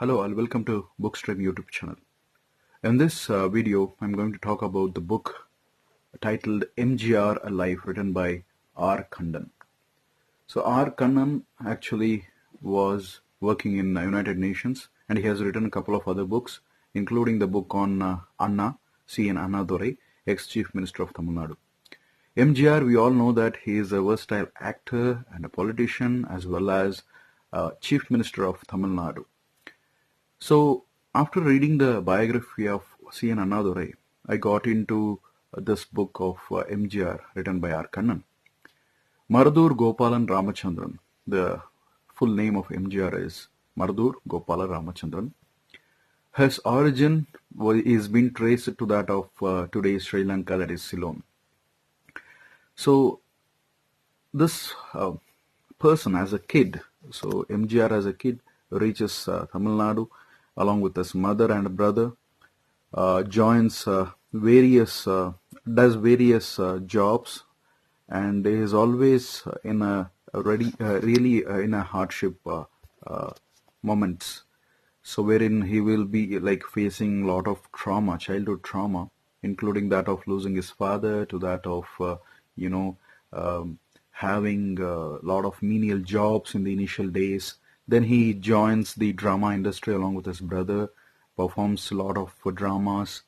Hello and welcome to Bookstream YouTube channel. In this video, I'm going to talk about the book titled MGR Alive, written by R Kannan. So R Kannan actually was working in United Nations, and he has written a couple of other books, including the book on Anna, C.N. Annadurai, ex-Chief Minister of Tamilnadu. MGR, we all know that he is a versatile actor and a politician as well as Chief Minister of Tamil Nadu. So after reading the biography of C.N. Annadurai, I got into this book of MGR written by R Kannan. Maradur Gopalan Ramachandran. The full name of MGR is Maradur Gopala Ramachandran. His origin is being traced to that of today's Sri Lanka, that is Ceylon. So this person as a kid, so MGR as a kid reaches Tamil Nadu along with his mother and brother, joins does various jobs, and is always in a really in a hardship moments. So wherein he will be like facing a lot of trauma, childhood trauma, including that of losing his father, to that of having a lot of menial jobs in the initial days. Then he joins the drama industry along with his brother, performs a lot of dramas,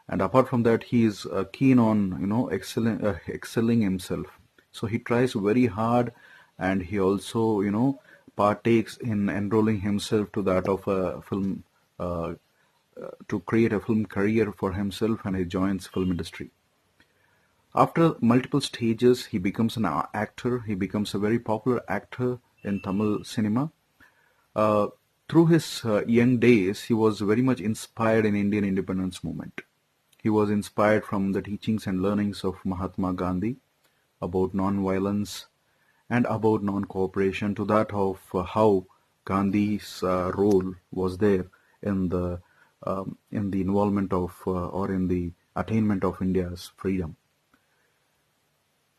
and apart from that, he is keen on excelling himself. So he tries very hard, and he also partakes in enrolling himself to that of a film to create a film career for himself, and he joins film industry. After multiple stages, he becomes an actor. He becomes a very popular actor in Tamil cinema. Through his young days, he was very much inspired in Indian independence movement. He was inspired from the teachings and learnings of Mahatma Gandhi about non-violence and about non-cooperation, to that of how Gandhi's role was there in the involvement of or in the attainment of India's freedom.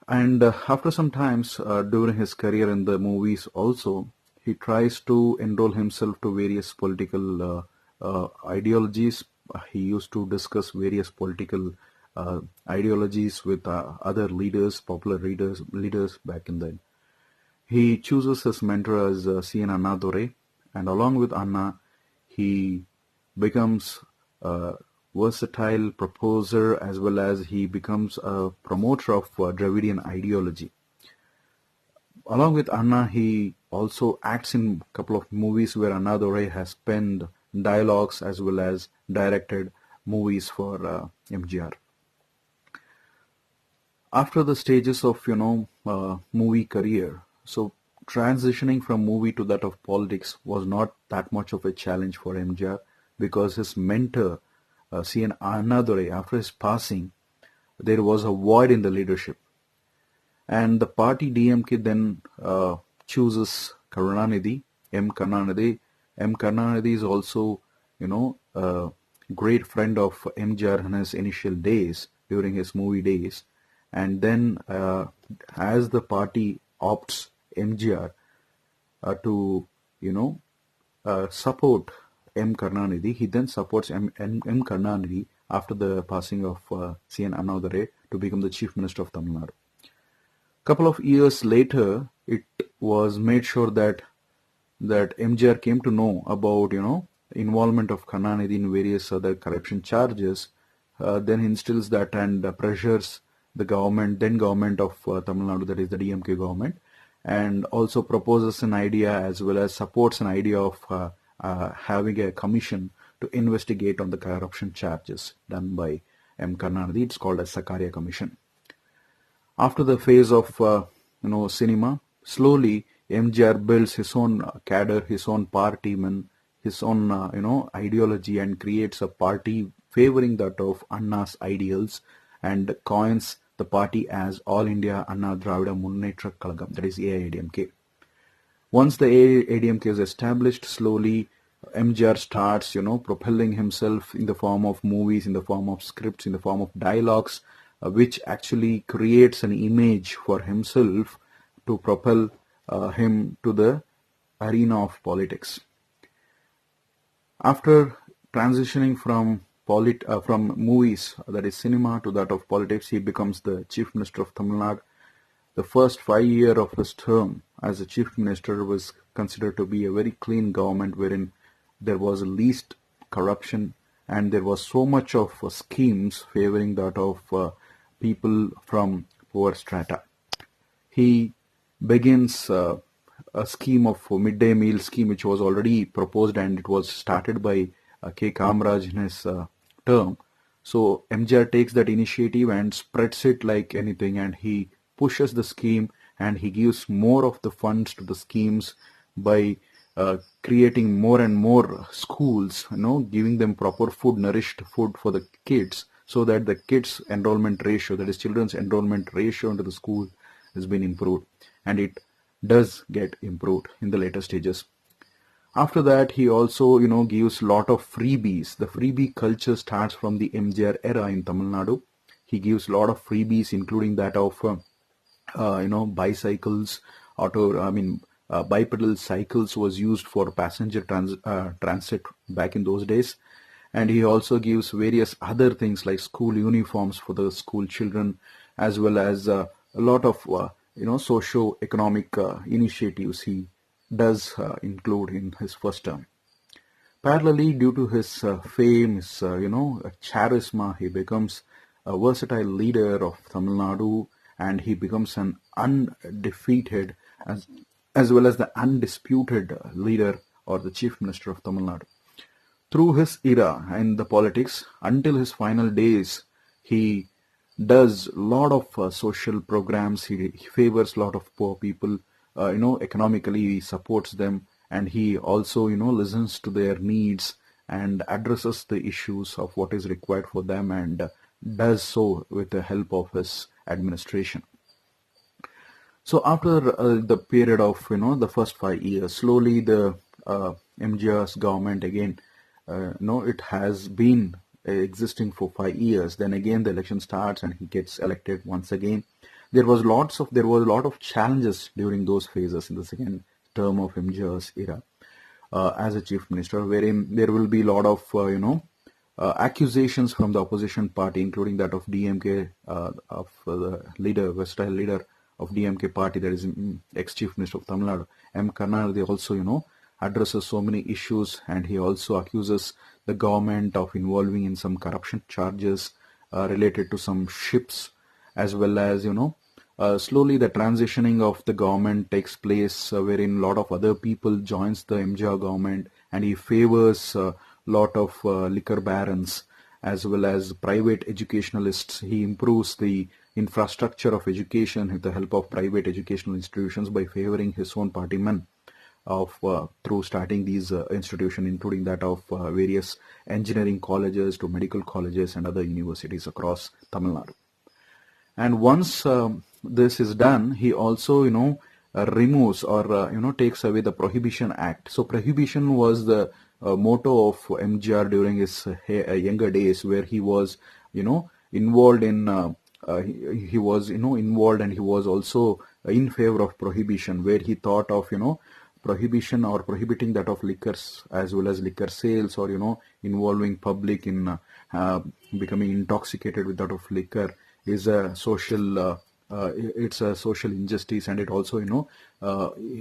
And after some times during his career in the movies also, he tries to enroll himself to various political ideologies. He used to discuss various political ideologies with other leaders, popular leaders back in then. He chooses his mentor as C.N. Annadurai, and along with Anna, he becomes a versatile proposer as well as he becomes a promoter of Dravidian ideology. Along with Anna, he also acts in a couple of movies where Annadurai has penned dialogues as well as directed movies for MGR. After the stages of movie career, so transitioning from movie to that of politics was not that much of a challenge for MGR, because his mentor C.N. Annadurai, after his passing, there was a void in the leadership. And the party DMK then chooses Karunanidhi, M. Karunanidhi. M. Karunanidhi is also, a great friend of MGR in his initial days, during his movie days. And then as the party opts MGR to, support M. Karunanidhi, he then supports M. Karunanidhi after the passing of C.N. Annadurai to become the Chief Minister of Tamil Nadu. Couple of years later, it was made sure that MGR came to know about involvement of Karunanidhi in various other corruption charges. Then instills that and pressures the government of Tamil Nadu, that is the DMK government, and also proposes an idea as well as supports an idea of having a commission to investigate on the corruption charges done by M. Karunanidhi. It's called as Sakaria Commission. After the phase of cinema, slowly MGR builds his own cadre, his own party, his own ideology, and creates a party favoring that of Anna's ideals, and coins the party as All India Anna Dravida Munnetra Kalagam, that is AIADMK. Once the AIADMK is established, slowly MGR starts propelling himself in the form of movies, in the form of scripts, in the form of dialogues, which actually creates an image for himself to propel him to the arena of politics. After transitioning from from movies, that is cinema, to that of politics, he becomes the Chief Minister of Tamil Nadu. The first 5 years of his term as a Chief Minister was considered to be a very clean government wherein there was least corruption and there was so much of schemes favoring that of people from poor strata. He begins a scheme of midday meal scheme which was already proposed and it was started by K. Kamaraj in his term. So MGR takes that initiative and spreads it like anything, and he pushes the scheme and he gives more of the funds to the schemes by creating more and more schools, giving them proper food, nourished food for the kids, so that the kids enrollment ratio, that is children's enrollment ratio into the school, has been improved, and it does get improved in the later stages. After that, he also, gives lot of freebies. The freebie culture starts from the MGR era in Tamil Nadu. He gives lot of freebies, including that of, bicycles, bipedal cycles was used for passenger transit back in those days. And he also gives various other things like school uniforms for the school children, as well as a lot of, socio-economic initiatives he does include in his first term. Parallelly, due to his fame, his charisma, he becomes a versatile leader of Tamil Nadu, and he becomes an undefeated as well as the undisputed leader or the Chief Minister of Tamil Nadu. Through his era in the politics, until his final days, he does a lot of social programs. He favors a lot of poor people. Economically he supports them, and he also, listens to their needs and addresses the issues of what is required for them, and does so with the help of his administration. So after the period of, the first 5 years, slowly the MGR's government again, it has been existing for 5 years. Then again the election starts and he gets elected once again. There was a lot of challenges during those phases in the second term of MGR's era as a chief minister, wherein there will be a lot of accusations from the opposition party, including that of DMK, of the leader, versatile leader of DMK party, that is ex-chief minister of Tamil Nadu, M. Kannan. They also, addresses so many issues, and he also accuses the government of involving in some corruption charges related to some ships, as well as, slowly the transitioning of the government takes place, wherein a lot of other people joins the MGR government, and he favors a lot of liquor barons as well as private educationalists. He improves the infrastructure of education with the help of private educational institutions by favoring his own partymen through starting these institutions, including that of various engineering colleges to medical colleges and other universities across Tamil Nadu. And once this is done, he also, removes or, takes away the Prohibition Act. So Prohibition was the motto of MGR during his younger days, where he was, involved in, he was, involved, and he was also in favor of prohibition, where he thought of, prohibition or prohibiting that of liquors as well as liquor sales, or, involving public in becoming intoxicated with that of liquor is a social it's a social injustice, and it also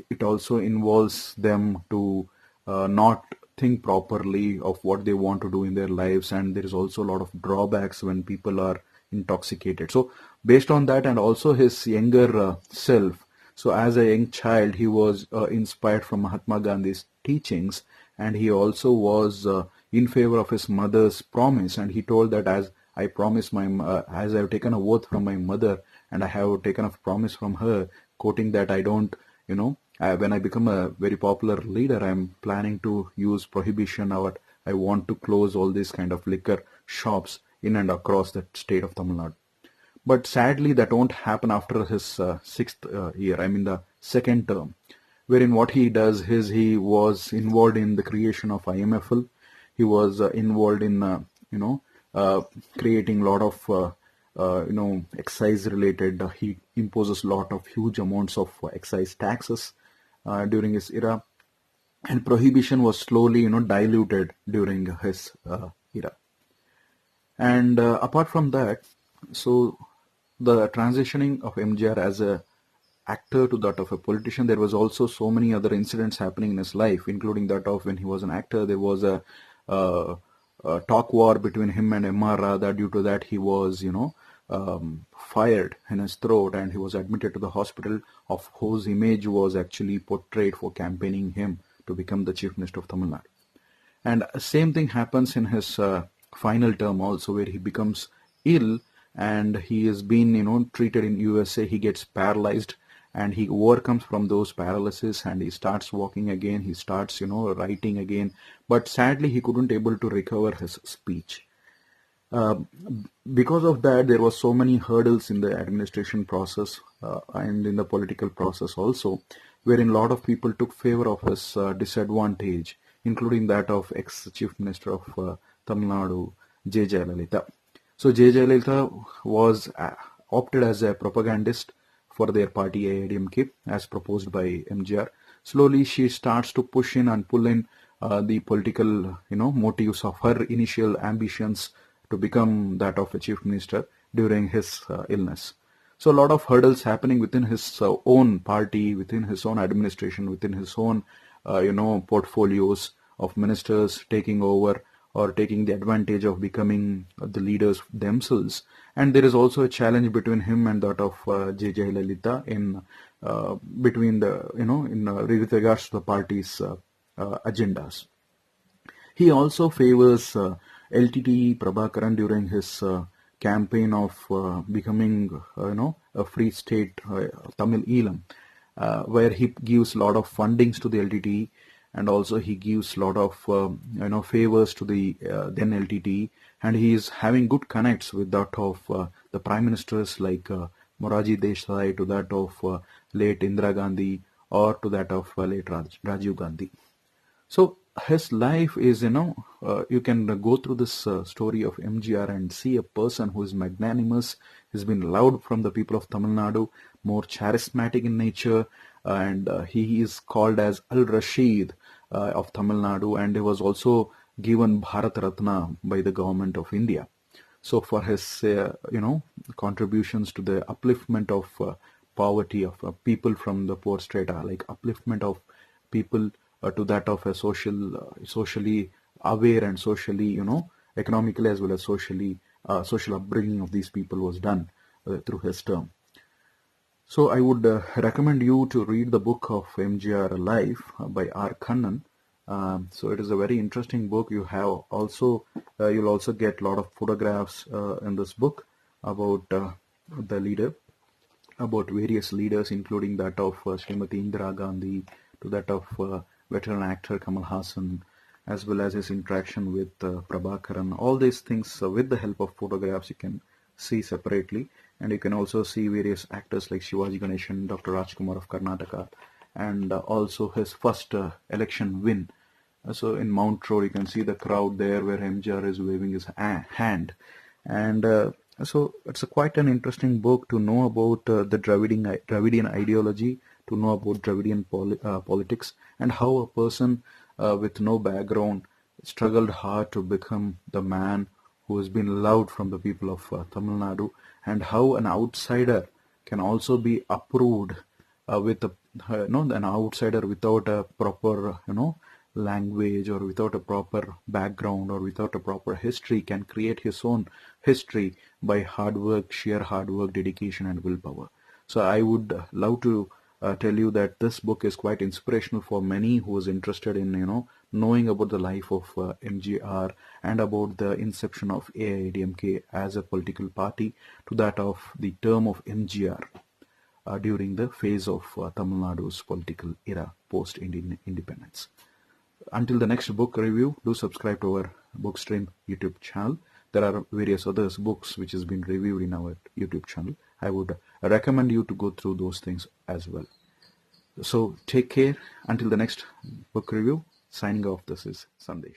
it also involves them to not think properly of what they want to do in their lives, and there is also a lot of drawbacks when people are intoxicated. So based on that, and also his younger self, so as a young child he was inspired from Mahatma Gandhi's teachings, and he also was in favor of his mother's promise, and he told that as I promise as I have taken a oath from my mother, and I have taken a promise from her, quoting that I don't, when I become a very popular leader, I'm planning to use prohibition, or I want to close all these kind of liquor shops in and across the state of Tamil Nadu. But sadly, that won't happen after his sixth year, the second term, wherein what he does is he was involved in the creation of IMFL. He was involved in, creating a lot of excise related, he imposes a lot of huge amounts of excise taxes during his era. and prohibition was slowly, diluted during his era. And apart from that, so the transitioning of MGR as a actor to that of a politician, there was also so many other incidents happening in his life, including that of when he was an actor, there was uh, a talk war between him and MR Radha. Due to that, he was, fired in his throat, and he was admitted to the hospital, of whose image was actually portrayed for campaigning him to become the Chief Minister of Tamil Nadu. And same thing happens in his final term also, where he becomes ill and he has been, treated in USA. He gets paralyzed and he overcomes from those paralysis and he starts walking again. He starts, writing again. But sadly, he couldn't able to recover his speech. Uh, because of that, there was so many hurdles in the administration process and in the political process also, wherein a lot of people took favor of his disadvantage, including that of ex-chief minister of Tamil Nadu, Jayalalitha. So Jayalalitha was opted as a propagandist for their party AIDMK as proposed by MGR. Slowly she starts to push in and pull in the political motives of her initial ambitions to become that of a chief minister during his illness. So a lot of hurdles happening within his own party, within his own administration, within his own portfolios of ministers taking over or taking the advantage of becoming the leaders themselves. And there is also a challenge between him and that of Jayalalitha in between the with regards to the party's agendas. He also favors LTT Prabhakaran during his campaign of becoming, a free state, Tamil Elam, where he gives a lot of fundings to the LTT, and also he gives a lot of, favors to the then LTT, and he is having good connects with that of the prime ministers like Moraji Desai, to that of late Indiragandhi, or to that of late Rajivgandhi. So his life is, you can go through this story of MGR and see a person who is magnanimous, has been loved from the people of Tamil Nadu, more charismatic in nature, and he is called as Al Rashid of Tamil Nadu, and he was also given Bharat Ratna by the government of India. So for his, contributions to the upliftment of poverty of people from the poor strata, like upliftment of people to that of a socially aware and socially, economically as well as social upbringing of these people was done through his term. So I would recommend you to read the book of MGR Life by R Kannan. So it is a very interesting book. You'll also get a lot of photographs in this book about the leader, about various leaders, including that of Srimati Indiragandhi, to that of veteran actor Kamal Hassan, as well as his interaction with Prabhakaran. All these things, with the help of photographs, you can see separately, and you can also see various actors like Shivaji Ganeshan, Dr. Rajkumar of Karnataka, and also his first election win. So in Mount Road, you can see the crowd there where MGR is waving his hand, and so it's quite an interesting book to know about the Dravidian ideology, to know about Dravidian politics, and how a person with no background struggled hard to become the man who has been loved from the people of Tamil Nadu, and how an outsider can also be approved with an outsider without a proper language, or without a proper background, or without a proper history, can create his own history by hard work, sheer hard work, dedication, and willpower. So I would love to tell you that this book is quite inspirational for many who is interested in knowing about the life of MGR and about the inception of AIDMK as a political party, to that of the term of MGR during the phase of Tamil Nadu's political era post independence. Until the next book review, do subscribe to our Bookstream YouTube channel. There are various other books which has been reviewed in our YouTube channel. I would recommend you to go through those things as well. So take care. Until the next book review, signing off, this is Sandesh.